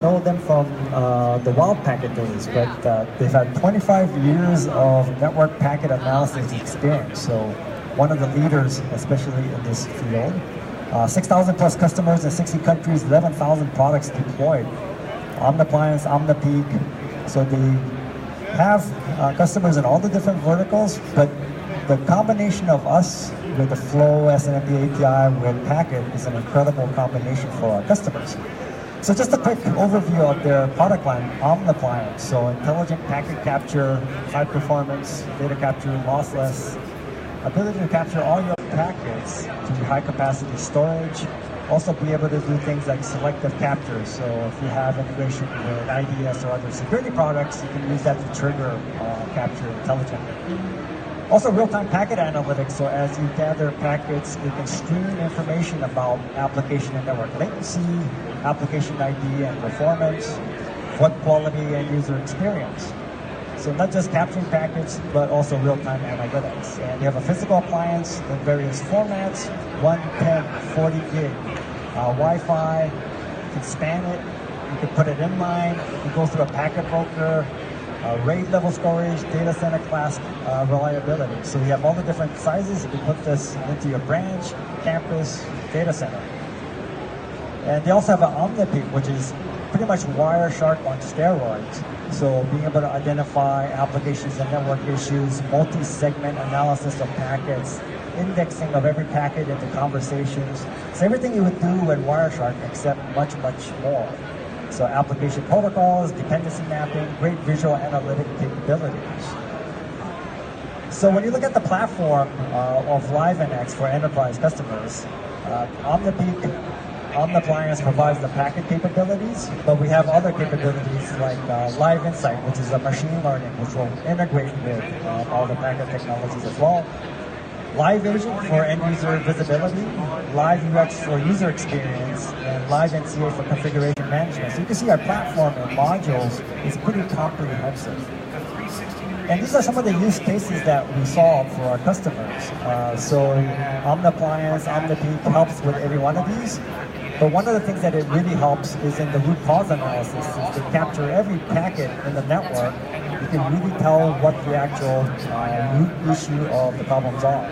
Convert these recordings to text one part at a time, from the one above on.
know them from the wild packet days, but they've had 25 years of network packet analysis experience. So one of the leaders, especially in this field. 6,000 plus customers in 60 countries, 11,000 products deployed. Omnippliance, Omnipeak. So they have customers in all the different verticals, but the combination of us with the Flow SNMP API with Packet is an incredible combination for our customers. So just a quick overview of their product line, Omnippliance. So intelligent packet capture, high performance, data capture, lossless, ability to capture all your packets to high capacity storage. Also be able to do things like selective capture. So if you have integration with IDS or other security products, you can use that to trigger capture intelligently. Also real-time packet analytics, so as you gather packets, you can stream information about application and network latency, application ID and performance, web quality and user experience. So not just capturing packets, but also real-time analytics. And you have a physical appliance in various formats, 1, 10, 40 gig, Wi-Fi, you can span it, you can put it in line, you can go through a packet broker, RAID level storage, data center class reliability. So you have all the different sizes. You can put this into your branch, campus, data center. And they also have an Omnipeak, which is pretty much Wireshark on steroids. So being able to identify applications and network issues, multi-segment analysis of packets, indexing of every packet into conversations. So everything you would do with Wireshark, except much, much more. So application protocols, dependency mapping, great visual analytic capabilities. So when you look at the platform of LiveAction for enterprise customers, Omnippliance provides the packet capabilities, but we have other capabilities like Live Insight, which is a machine learning, which will integrate with all the packet technologies as well. Live Agent for end-user visibility, Live UX for user experience, and Live NCA for configuration management. So you can see our platform and modules is pretty comprehensive. And these are some of the use cases that we solve for our customers. So Omnippliance, Omnipeak helps with every one of these. But one of the things that it really helps is in the root cause analysis. Is to capture every packet in the network, you can really tell what the actual root issue of the problems are.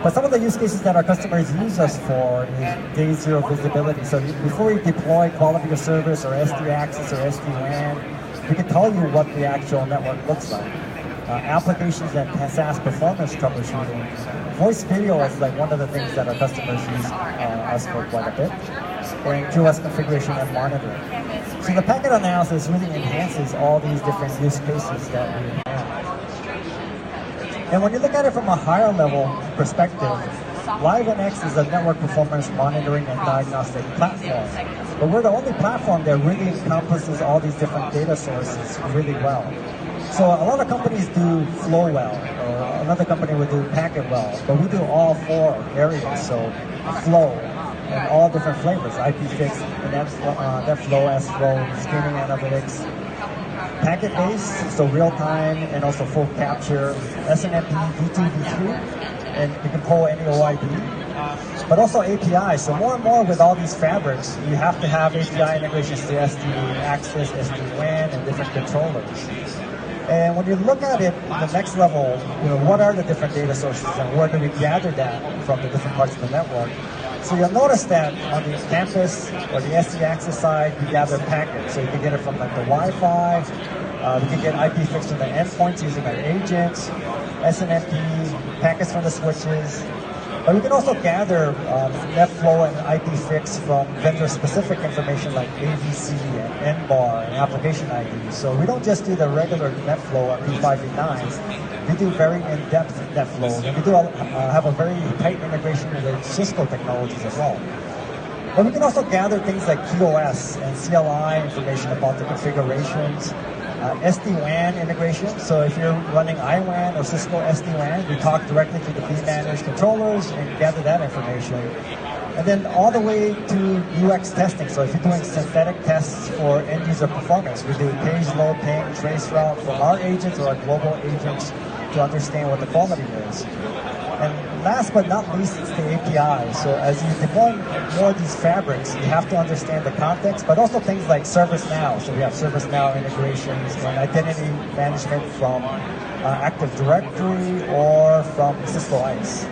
But some of the use cases that our customers use us for is day zero visibility. So before you deploy quality of service or SD access or SD-WAN, we can tell you what the actual network looks like. Applications and SaaS performance troubleshooting. Voice video is like one of the things that our customers use us for quite a bit. And QoS configuration and monitoring. So the packet analysis really enhances all these different use cases that we have. And when you look at it from a higher level perspective, LiveNX is a network performance monitoring and diagnostic platform. But we're the only platform that really encompasses all these different data sources really well. So a lot of companies do Flow well, or another company would do Packet well, but we do all four areas. So Flow and all different flavors, IPFix, NetFlow, S-Flow, streaming analytics, packet-based, so real-time and also full capture, SNMP, V2, V3, and you can pull any OID, but also API. So more and more with all these fabrics, you have to have API integrations to SD access, SD-WAN, and different controllers. And when you look at it, the next level, what are the different data sources and where do we gather that from the different parts of the network? So you'll notice that on the campus or the SD access side, we gather packets. So you can get it from like the Wi-Fi, we can get IPFix from the endpoints using our agents, SNMP, packets from the switches. But we can also gather NetFlow and IPFix from vendor-specific information like AVC and NBAR and application ID. So we don't just do the regular NetFlow P5, P9s. We do very in-depth NetFlow, and we do have a very tight integration with Cisco technologies as well. But we can also gather things like QoS and CLI information about the configurations, SD-WAN integration. So if you're running iWAN or Cisco SD-WAN, we talk directly to the vManaged controllers and gather that information. And then all the way to UX testing. So if you're doing synthetic tests for end user performance, we do page load, ping, trace route from our agents or our global agents to understand what the quality is. And last but not least, it's the API. So as you deploy more of these fabrics, you have to understand the context, but also things like ServiceNow. So we have ServiceNow integrations and identity management from Active Directory or from Cisco ICE.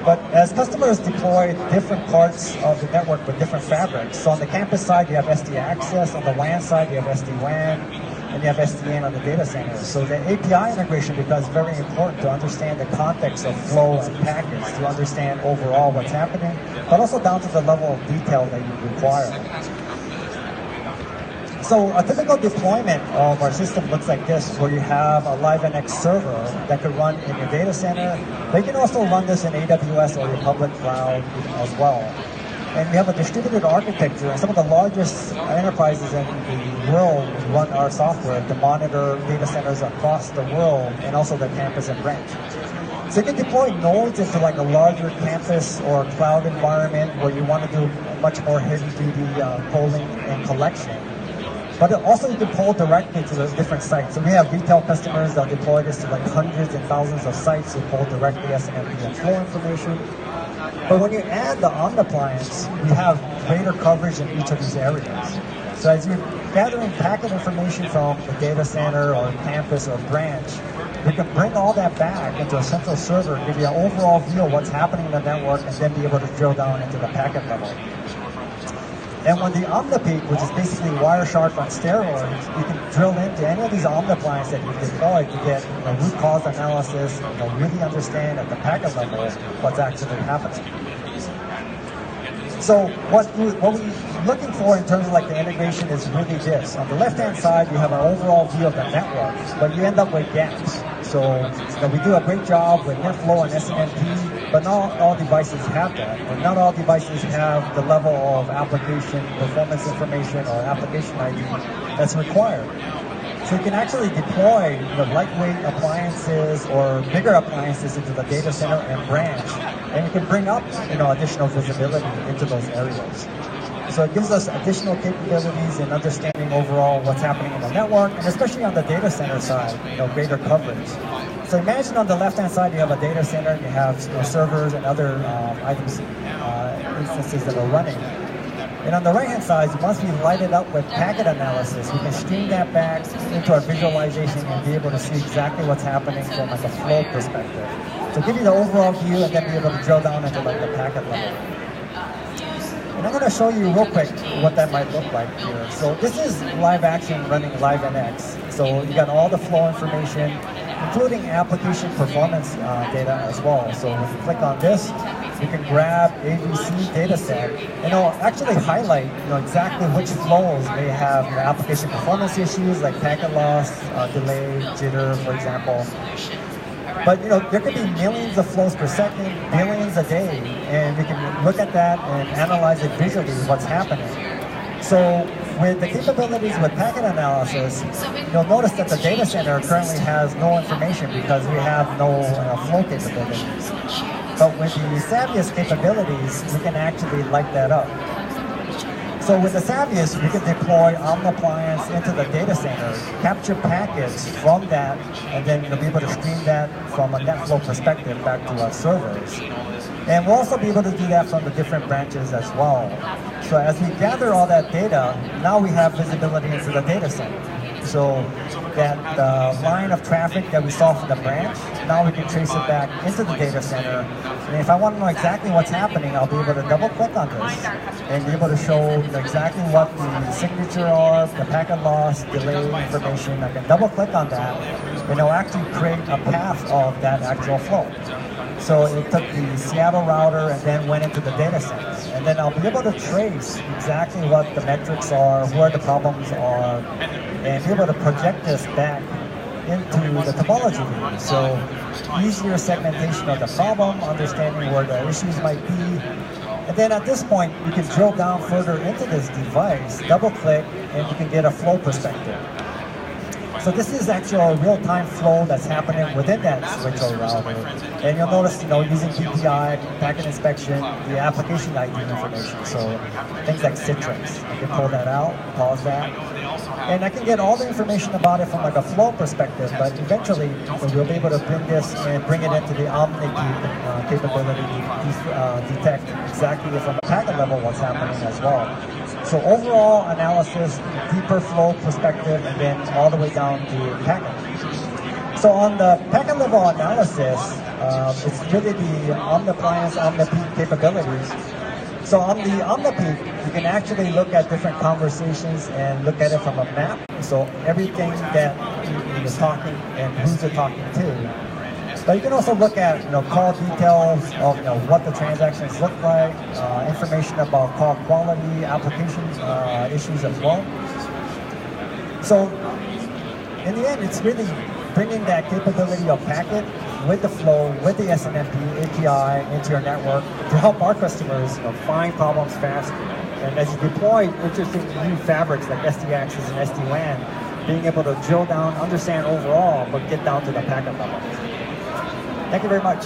But as customers deploy different parts of the network with different fabrics, so on the campus side, you have SD Access, on the WAN side, you have SD-WAN, and you have SDN on the data center. So the API integration becomes very important to understand the context of flow and packets, to understand overall what's happening, but also down to the level of detail that you require. So a typical deployment of our system looks like this, where you have a LiveNX server that could run in your data center, but you can also run this in AWS or your public cloud as well. And we have a distributed architecture, and some of the largest enterprises in the world run our software to monitor data centers across the world and also the campus and branch. So you can deploy nodes into like a larger campus or cloud environment where you want to do much more heavy-duty polling and collection. But also you can pull directly to the different sites. So we have retail customers that deploy this to like hundreds and thousands of sites who pull directly SNMP and flow information. But when you add the Omnippliance, we have greater coverage in each of these areas. So as you're gathering packet information from the data center or campus or branch, we can bring all that back into a central server, give you an overall view of what's happening in the network, and then be able to drill down into the packet level. And when the OmniPeak, which is basically Wireshark on steroids, you can drill into any of these Omnippliance that you've deployed to get root cause analysis, really understand at the packet level what's actually happening. So what we're looking for in terms of like the integration is really this. On the left-hand side, you have an overall view of the network, but you end up with gaps. So we do a great job with NetFlow and SNMP, but not all devices have that. And not all devices have the level of application performance information or application ID that's required. So you can actually deploy lightweight appliances or bigger appliances into the data center and branch, and you can bring up additional visibility into those areas. So it gives us additional capabilities in understanding overall what's happening in the network, and especially on the data center side, greater coverage. So imagine on the left-hand side you have a data center, and you have servers and other items, instances that are running. And on the right-hand side, once we light it up with packet analysis, we can stream that back into our visualization and be able to see exactly what's happening from like a flow perspective. So give you the overall view and then be able to drill down into like the packet level. And I'm going to show you real quick what that might look like here. So this is LiveAction running LiveNX. So you got all the flow information, including application performance data as well. So if you click on this, you can grab ABC dataset and it'll actually highlight exactly which flows may have application performance issues like packet loss, delay, jitter, for example. But there could be millions of flows per second, billions a day, and we can look at that and analyze it visually what's happening. So with the capabilities with packet analysis, you'll notice that the data center currently has no information because we have no flow capabilities. But with the Savvius capabilities, we can actually light that up. So with the Savvius, we can deploy Omnippliance into the data center, capture packets from that, and then be able to stream that from a NetFlow perspective back to our servers. And we'll also be able to do that from the different branches as well. So as we gather all that data, now we have visibility into the data center. So that line of traffic that we saw from the branch, now we can trace it back into the data center. And if I want to know exactly what's happening, I'll be able to double click on this and be able to show exactly what the signature are, the packet loss, delay information. I can double click on that and it'll actually create a path of that actual flow. So it took the Seattle router and then went into the data center. And then I'll be able to trace exactly what the metrics are, where the problems are, and be able to project this back into the topology view. So easier segmentation of the problem, understanding where the issues might be. And then at this point, you can drill down further into this device, double click, and you can get a flow perspective. So this is actually a real-time flow that's happening within that switch or router. And you'll notice, using PPI, packet inspection, the application ID information. So things like Citrix, I can pull that out, pause that. And I can get all the information about it from like a flow perspective, but eventually we'll be able to bring this and bring it into the Omni capability to detect exactly from a packet level what's happening as well. So overall analysis, deeper flow perspective, and then all the way down to packet. So on the packet level analysis, it's really the Omnipliance, OmniPeak capabilities. So on the OmniPeak, you can actually look at different conversations and look at it from a map. So everything that he is talking and who's it talking to. But you can also look at call details of what the transactions look like, information about call quality, application issues as well. So in the end, it's really bringing that capability of packet with the flow, with the SNMP API into your network to help our customers find problems faster. And as you deploy interesting new fabrics like SD-Access and SD-WAN, being able to drill down, understand overall, but get down to the packet level. Thank you very much.